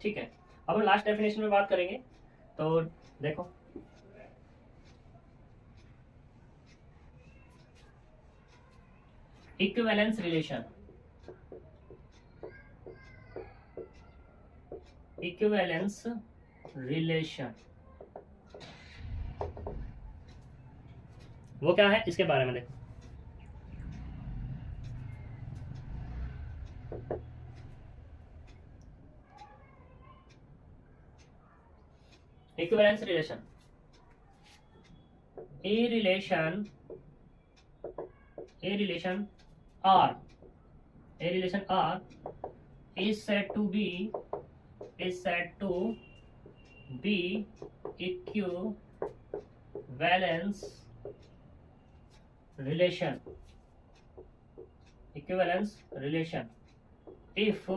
ठीक है। अब हम लास्ट डेफिनेशन में बात करेंगे। तो देखो इक्विवेलेंस रिलेशन, इक्विवेलेंस रिलेशन वो क्या है, इसके बारे में देखो। Equivalence relation, a relation R is said to be equivalence relation equivalence relation. If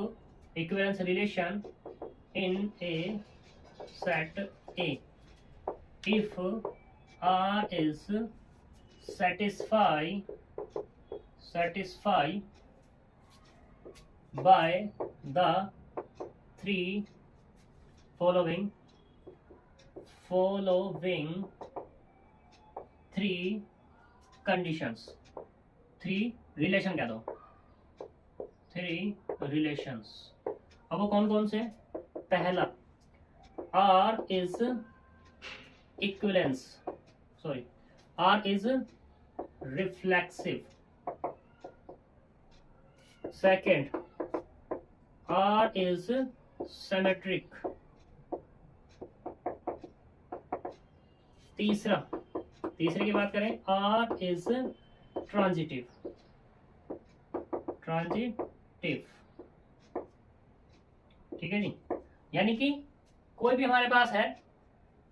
equivalence relation in a set A, if R is satisfy by the three following three conditions, three relation कह दो, थ्री रिलेशंस। अब वो कौन कौन से? पहला, R is equivalence, sorry, R is reflexive. Second, R is symmetric. तीसरे की बात करें, R is transitive. ठीक है जी। यानी कि कोई भी हमारे पास है,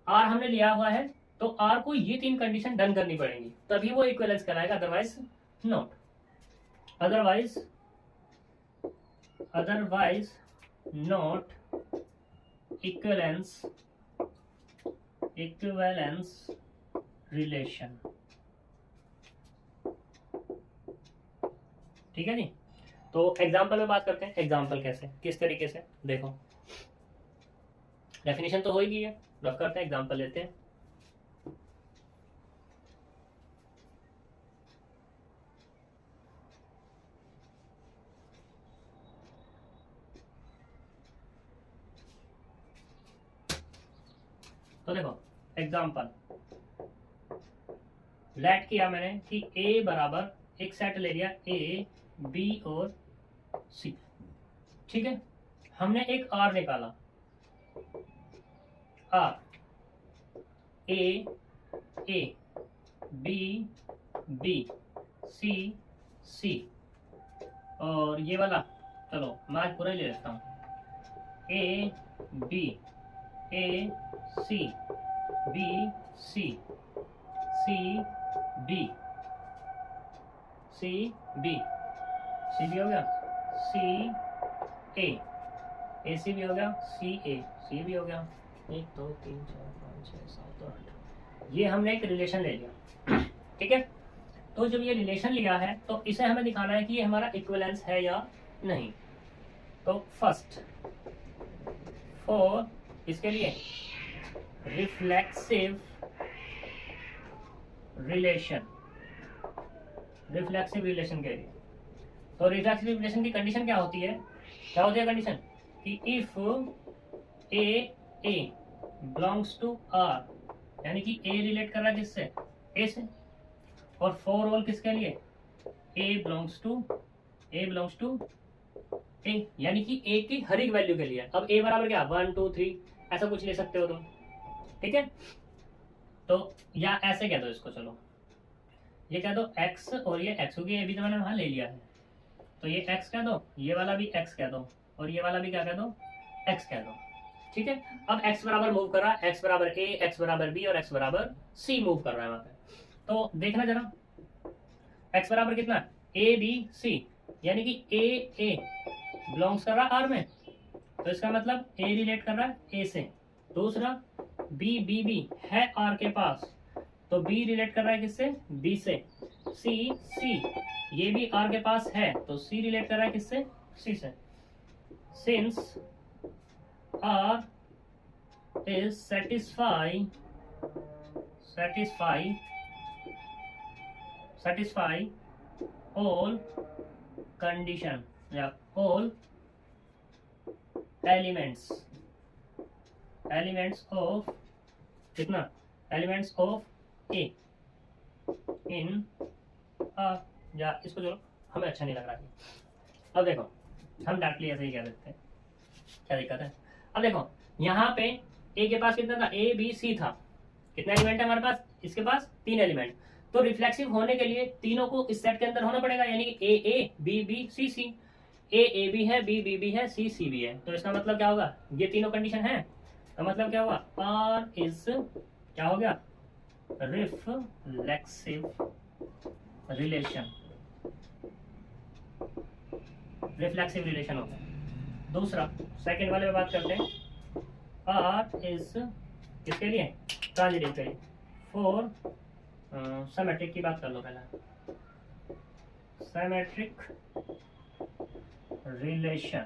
R हमने लिया हुआ है, तो R को ये तीन कंडीशन डन करनी पड़ेंगी, तभी वो इक्विवेलेंस कराएगा, otherwise not. Otherwise not equivalence relation. ठीक है जी। तो एग्जाम्पल में बात करते हैं, एग्जाम्पल कैसे, किस तरीके से, देखो डेफिनेशन तो हो ही गई है, रफ करते हैं, एग्जाम्पल लेते हैं। तो देखो एग्जाम्पल लेट किया मैंने कि A बराबर, एक सेट ले लिया A, B और C। ठीक है, हमने एक R निकाला, R, A, B, C, और ये वाला, चलो मैं आज पूरा ही ले लेता हूँ, A, B, C, B हो गया, AC भी हो गया, C भी हो गया, 1 2 3 4 5 6 7 8। ये हमने एक रिलेशन ले लिया। ठीक है, तो जब ये रिलेशन लिया है तो इसे हमें दिखाना है कि ये हमारा इक्विवेलेंस है या नहीं। तो फर्स्ट, फॉर इसके लिए रिफ्लेक्सिव रिलेशन के लिए, तो रिफ्लेक्सिव रिलेशन की कंडीशन क्या होती है? कंडीशन कि if A belongs to R, यानी कि ए रिलेट कर रहा है किससे? ए से, और फॉर ऑल किसके लिए? ए बिलोंग्स टू ए, यानी कि ए की हर एक वैल्यू के लिए। अब ए बराबर क्या, 1 2 3 ऐसा कुछ ले सकते हो तुम। ठीक है, तो या ऐसे कह दो इसको, चलो ये कह दो x, और ये x, क्योंकि ये भी तो मैंने वहां ले लिया है, तो ये x कह दो, ये वाला भी x कह दो, और ये वाला भी क्या कह दो? x कह दो। ठीक है, अब x बराबर मूव कर रहा है, x बराबर a, x बराबर b और x बराबर c मूव कर रहा है वहां पे। तो देखना जरा, x बराबर कितना? a b c, यानी कि a बिलोंग्स कर रहा है r में, तो इसका मतलब a रिलेट कर रहा है a से। दूसरा, b है r के पास, तो B रिलेट कर रहा है किससे? B से। C ये भी R के पास है, तो C रिलेट कर रहा है किससे? C से। Since R is satisfy all condition या all elements of कितना? Elements of A इन या इसको जो हमें अच्छा नहीं लग रहा है। अब देखो हम डायरेक्टली ऐसे ही कह देते हैं, क्या दिक्कत है? अब देखो यहाँ पे ए के पास कितना था? ए बी सी था। कितना एलिमेंट है हमारे पास? इसके पास 3 एलिमेंट। तो रिफ्लेक्सिव होने के लिए तीनों को इस सेट के अंदर होना पड़ेगा, यानी कि A B B C C. A B है, बी बी बी है, सी सी भी है। तो इसका मतलब क्या होगा? ये तीनों कंडीशन है, तो मतलब क्या हुआ? आर इज क्या हो गया? Reflexive relation. रिफ्लेक्सिव रिलेशन होता है। दूसरा सेकंड वाले में बात करते हैं, आर इज किसके लिए, ट्रांजिटिव के लिए, फॉर सिमेट्रिक की बात कर लो पहले, सिमेट्रिक रिलेशन।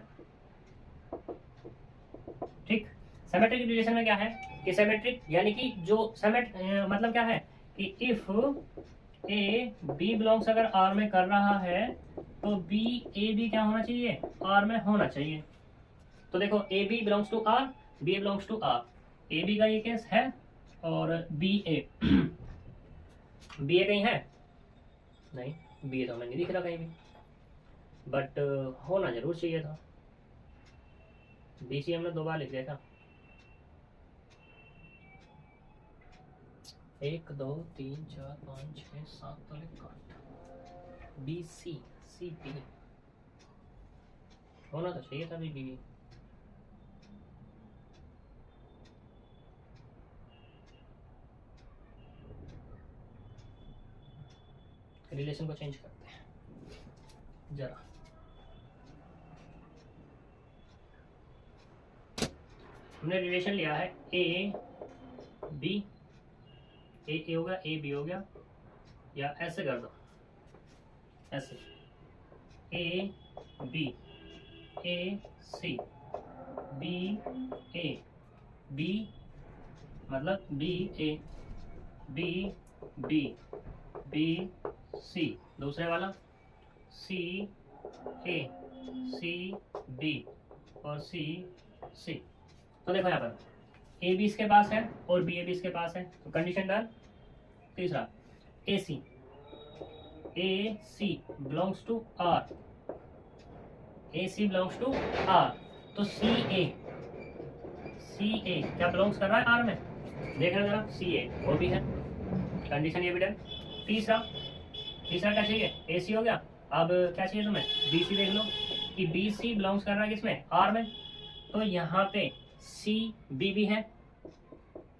ठीक, सिमेट्रिक रिलेशन में क्या है कि सिमेट्रिक यानी कि जो मतलब क्या है कि इफ ए बी बिलोंग्स अगर आर में कर रहा है तो बी ए बी क्या होना चाहिए, आर में होना चाहिए। तो देखो A B belongs to R, B A belongs to R, A B का ये केस है और बी ए बी ए कहीं है नहीं, बी ए तो हमें नहीं दिख रहा कहीं भी, बट होना जरूर चाहिए था। बी सी हमने 2 बार लिख दिया था, 1 2 3 4 5 6 7 तो लिख 8, बी सी सी बी होना तो चाहिए था बी बी। रिलेशन को चेंज करते हैं जरा, हमने रिलेशन लिया है ए बी, ए हो गया, ए बी हो गया, या ऐसे कर दो, ऐसे A B, A C, B A, B मतलब B A, B B, B C, दूसरे वाला सी ए, सी बी और सी सी। तो देखो यहाँ पर ए बी इसके पास है और बी ए बी इसके पास है, तो कंडीशन डन। तीसरा A C, A C belongs to R, A C belongs to R, तो सी ए क्या बिलोंग्स कर रहा है आर में, देख रहे जरा, सी ए वो भी है, कंडीशन ये भी डन। तीसरा क्या चाहिए, ए सी हो गया, अब क्या चाहिए तुम्हें, बी सी देख लो कि बी सी बिलोंग्स कर रहा है किसमें, आर में, तो यहाँ पे सी बी भी है,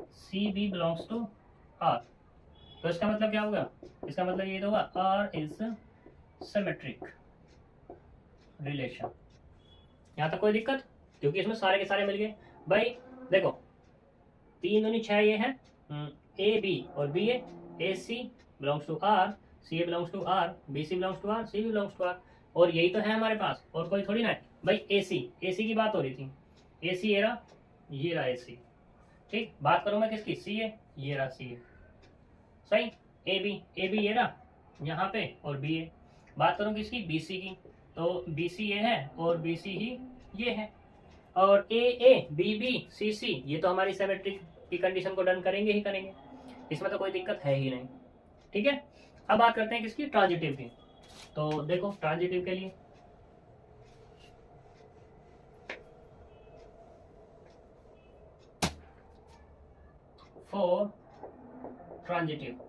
C B belongs to R, तो इसका मतलब क्या होगा, इसका मतलब ये तो होगा आर इज सिमेट्रिक रिलेशन। यहाँ तक कोई दिक्कत, क्योंकि इसमें सारे के सारे मिल गए भाई। देखो 3 दूनी 6 ये है, ए बी और B A C belongs to R, C A belongs to R, B C belongs to R, C B belongs to R, और यही तो है हमारे पास, और कोई थोड़ी ना है भाई। ए सी की बात हो रही थी, ए सी ये रहा ए सी, ठीक, बात करूँ मैं किसकी, सी ए, ये रहा सी ए, सही। ए बी ये रहा यहाँ पे, और बी ए, बात करूँ किसकी, बी सी की, तो बी सी ये है और बी सी ही ये है, और ए बी बी सी सी, ये तो हमारी सिमेट्रिक की कंडीशन को डन करेंगे ही करेंगे, इसमें तो कोई दिक्कत है ही नहीं, ठीक है। अब बात करते हैं किसकी, ट्रांजिटिव की। तो देखो ट्रांजिटिव के लिए for transitive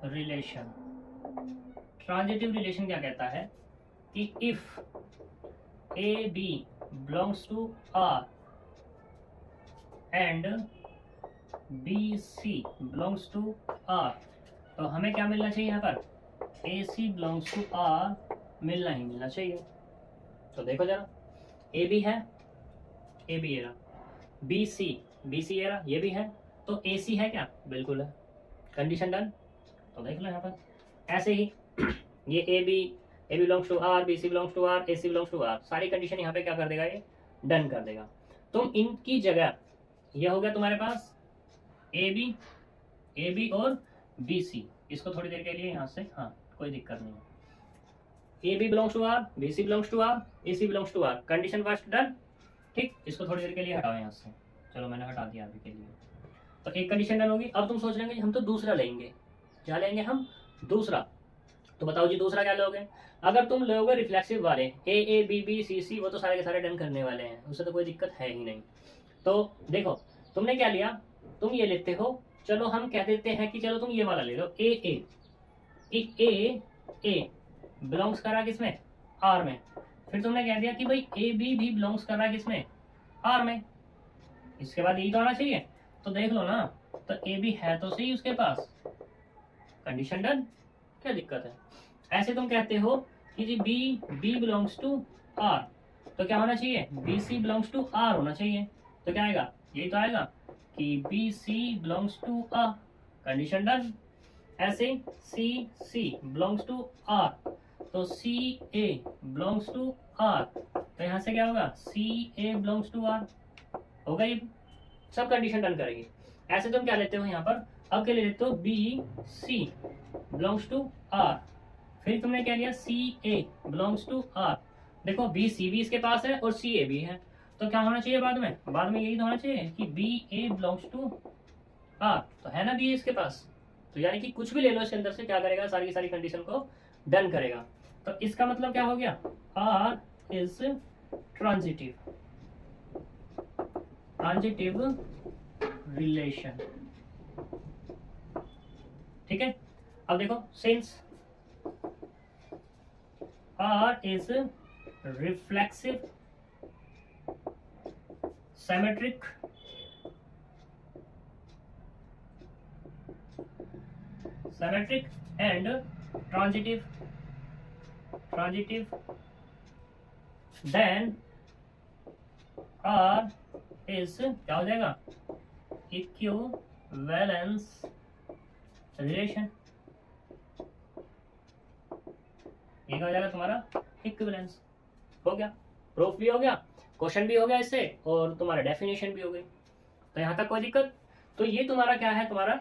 relation, transitive relation क्या कहता है कि if A B belongs to R and B C belongs to R, तो हमें क्या मिलना चाहिए यहाँ पर, A C belongs to R मिलना ही मिलना चाहिए। तो देखो जरा, ए बी है, ए बी ये रहा, बी सी ये रहा, ये भी है, तो ए सी है क्या, बिल्कुल है, कंडीशन डन। तो देख लो यहाँ पर ऐसे ही ये A B belongs to R, B C belongs to R, A C belongs to R, सारी कंडीशन यहाँ पे क्या कर देगा, ये डन कर देगा। तुम इनकी जगह, यह हो गया तुम्हारे पास ए बी और बी सी, इसको थोड़ी देर के लिए यहाँ से, हाँ कोई दिक्कत नहीं है, A B belongs to R, B C belongs to R, A C belongs to R, condition first done, ठीक। इसको थोड़ी देर के लिए हटाओ यहाँ से, चलो मैंने हटा दिया अभी के लिए। तो एक कंडीशन डन होगी। अब तुम सोच लेंगे हम तो दूसरा लेंगे, क्या लेंगे हम, दूसरा। तो बताओ जी दूसरा क्या लोगे, अगर तुम लोगे रिफ्लेक्सिव वाले ए बी बी सी सी, वो तो सारे के सारे डन करने वाले हैं, उससे तो कोई दिक्कत है ही नहीं। तो देखो तुमने क्या लिया, तुम ये लेते हो, चलो हम कह देते हैं कि चलो तुम ये वाला ले लो, ए बिलोंग्स कर रहा है किसमें, आर में, फिर तुमने कह दिया कि भाई ए बी भी बिलोंग्स कर रहा है किसमें, आर में, इसके बाद यही तो आना चाहिए। तो देख लो ना, तो ए बी है तो सही उसके पास, कंडीशन डन, क्या दिक्कत है। ऐसे तुम कहते हो कि G B belongs to R, तो क्या होना चाहिए, B C belongs to R होना चाहिए। तो क्या आएगा, यही तो आएगा कि B C belongs to R, condition done. ऐसे सी बिलोंग्स टू आर, तो C A belongs to R, तो यहां से क्या होगा, C A belongs to R होगा। ये सब कंडीशन डन करेंगे। ऐसे तुम क्या लेते हो यहाँ पर, अब क्या ले लेते हो, B C belongs to R, फिर तुमने क्या लिया, C A belongs to R. देखो बी सी भी इसके पास है और सी ए भी है, तो क्या होना चाहिए बाद में यही तो होना चाहिए कि B A belongs to R, तो है ना बी इसके पास। तो यानी कि कुछ भी ले लो इसके अंदर से, क्या करेगा, सारी की सारी कंडीशन को डन करेगा। तो इसका मतलब क्या हो गया, आर इज ट्रांजिटिव रिलेशन। ठीक है, अब देखो since R is reflexive symmetric and transitive, then R is क्या हो जाएगा, इक्विवेलेंस रिलेशन। ये क्या हो जाएगा तुम्हारा, इक्विवेलेंस। हो गया, प्रूफ भी हो गया, क्वेश्चन भी हो गया इससे, और तुम्हारा डेफिनेशन भी हो गई। तो यहाँ तक कोई दिक्कत। तो ये तुम्हारा क्या है, तुम्हारा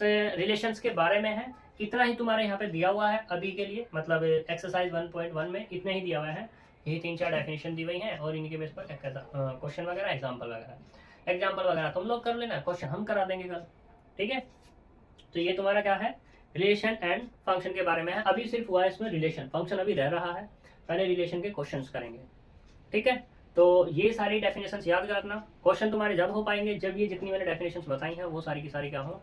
रिलेशंस के बारे में है। इतना ही तुम्हारे यहाँ पे दिया हुआ है अभी के लिए, मतलब एक्सरसाइज 1.1 में इतने ही दिया हुआ है। यही 3-4 डेफिनेशन दी हुई हैं, और इनके बेस पर क्वेश्चन वगैरह, एग्जाम्पल वगैरह तुम लोग कर लेना, क्वेश्चन हम करा देंगे कल। ठीक है, तो ये तुम्हारा क्या है, रिलेशन एंड फंक्शन के बारे में है। अभी सिर्फ हुआ है इसमें रिलेशन, फंक्शन अभी रह रहा है, पहले रिलेशन के क्वेश्चंस करेंगे। ठीक है, तो ये सारी डेफिनेशंस याद रखना। क्वेश्चन तुम्हारे जब हो पाएंगे जब ये जितनी मैंने डेफिनेशंस बताई हैं वो सारी की सारी क्या हो,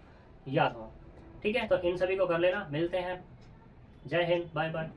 याद हो। ठीक है, तो इन सभी को कर लेना। मिलते हैं, जय हिंद, बाय बाय।